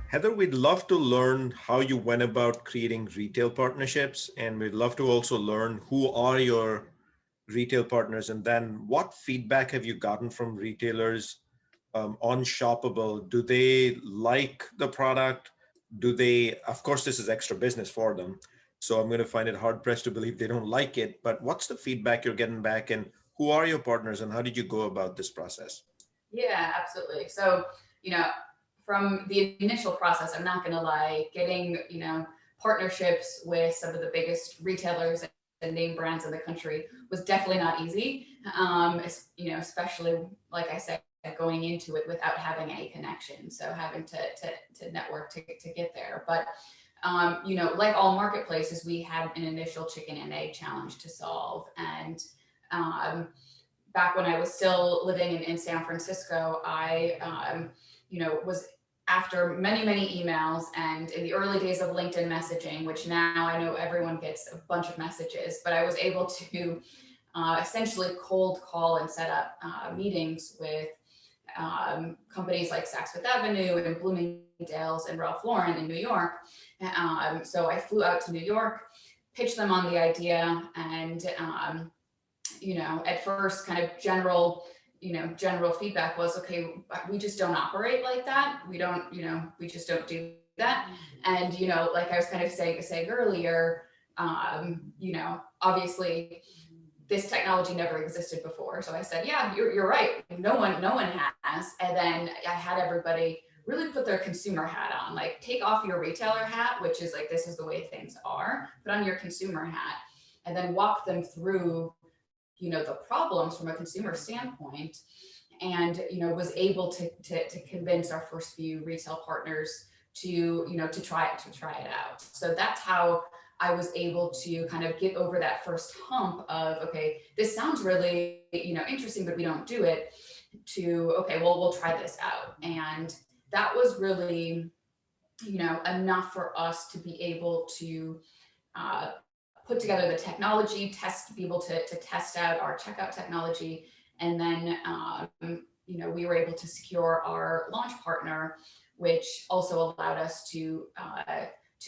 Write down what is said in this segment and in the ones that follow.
Heather, we'd love to learn how you went about creating retail partnerships, and we'd love to also learn who are your retail partners, and then what feedback have you gotten from retailers on Shoppable? Do they like the product? Do they, of course, this is extra business for them. So I'm going to find it hard pressed to believe they don't like it. But what's the feedback you're getting back, and who are your partners, and how did you go about this process? Yeah, absolutely. So, you know, from the initial process, I'm not going to lie, getting, partnerships with some of the biggest retailers and name brands in the country was definitely not easy. Especially, like I said, going into it without having any connection. So having to network to get there. But, like all marketplaces, we had an initial chicken and egg challenge to solve. And, um, back when I was still living in San Francisco, I, was after many, many emails and in the early days of LinkedIn messaging, which now I know everyone gets a bunch of messages, but I was able to essentially cold call and set up meetings with companies like Saks Fifth Avenue and Bloomingdale's and Ralph Lauren in New York. So I flew out to New York, pitched them on the idea, and at first kind of general feedback was, okay, we just don't operate like that. We don't, we just don't do that. And, like I was kind of saying earlier, obviously this technology never existed before. So I said, yeah, you're right. No one has. And then I had everybody really put their consumer hat on, like take off your retailer hat, which is like, this is the way things are, put on your consumer hat, and then walk them through the problems from a consumer standpoint, and was able to convince our first few retail partners to try it out. So that's how I was able to kind of get over that first hump of, okay, this sounds really interesting, but we don't do it, to, okay, well, we'll try this out. And that was really enough for us to be able to put together the technology, be able to test out our checkout technology, and then we were able to secure our launch partner, which also allowed us to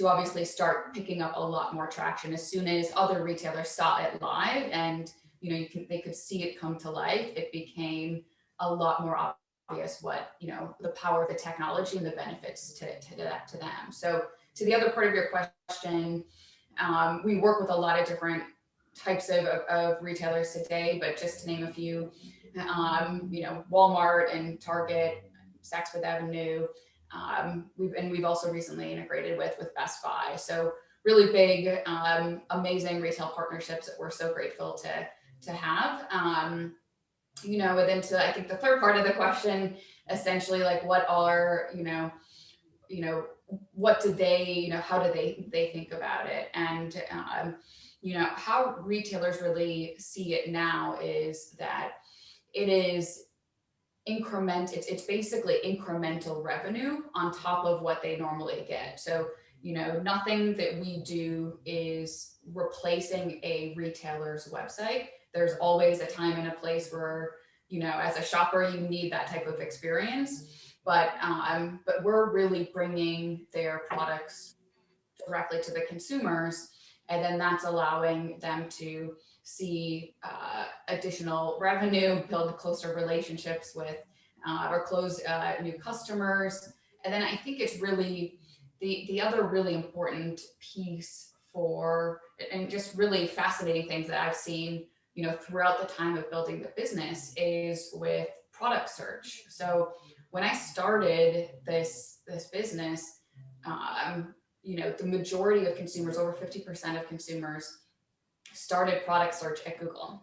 obviously start picking up a lot more traction as soon as other retailers saw it live, and they could see it come to life. It became a lot more obvious what the power of the technology and the benefits to them. So to the other part of your question, we work with a lot of different types of retailers today, but just to name a few, Walmart and Target, Saks Fifth Avenue. We've also recently integrated with Best Buy. So really big, amazing retail partnerships that we're so grateful to have. And then to, I think, the third part of the question, essentially, like, what are what do they, how do they think about it? And how retailers really see it now is that it is it's basically incremental revenue on top of what they normally get. So nothing that we do is replacing a retailer's website. There's always a time and a place where as a shopper you need that type of experience, but we're really bringing their products directly to the consumers, and then that's allowing them to see additional revenue, build closer relationships with or close new customers. And then I think it's really the other really important piece for, and just really fascinating things that I've seen throughout the time of building the business, is with product search. So when I started this business, the majority of consumers, over 50% of consumers, started product search at Google.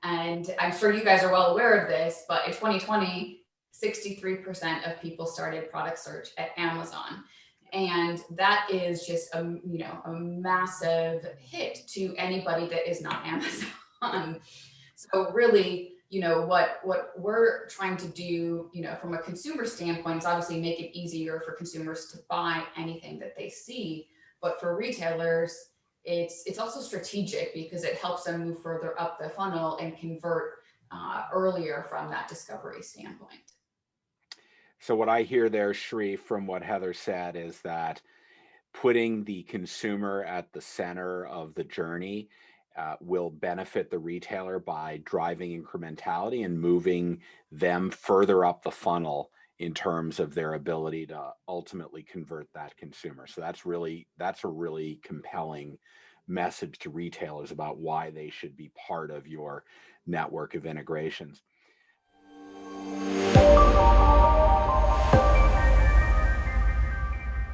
And I'm sure you guys are well aware of this, but in 2020, 63% of people started product search at Amazon. And that is just a massive hit to anybody that is not Amazon. So really, what we're trying to do, from a consumer standpoint, is obviously make it easier for consumers to buy anything that they see. But for retailers, it's also strategic because it helps them move further up the funnel and convert earlier from that discovery standpoint. So what I hear there, Shri, from what Heather said is that putting the consumer at the center of the journey will benefit the retailer by driving incrementality and moving them further up the funnel in terms of their ability to ultimately convert that consumer. So that's a really compelling message to retailers about why they should be part of your network of integrations.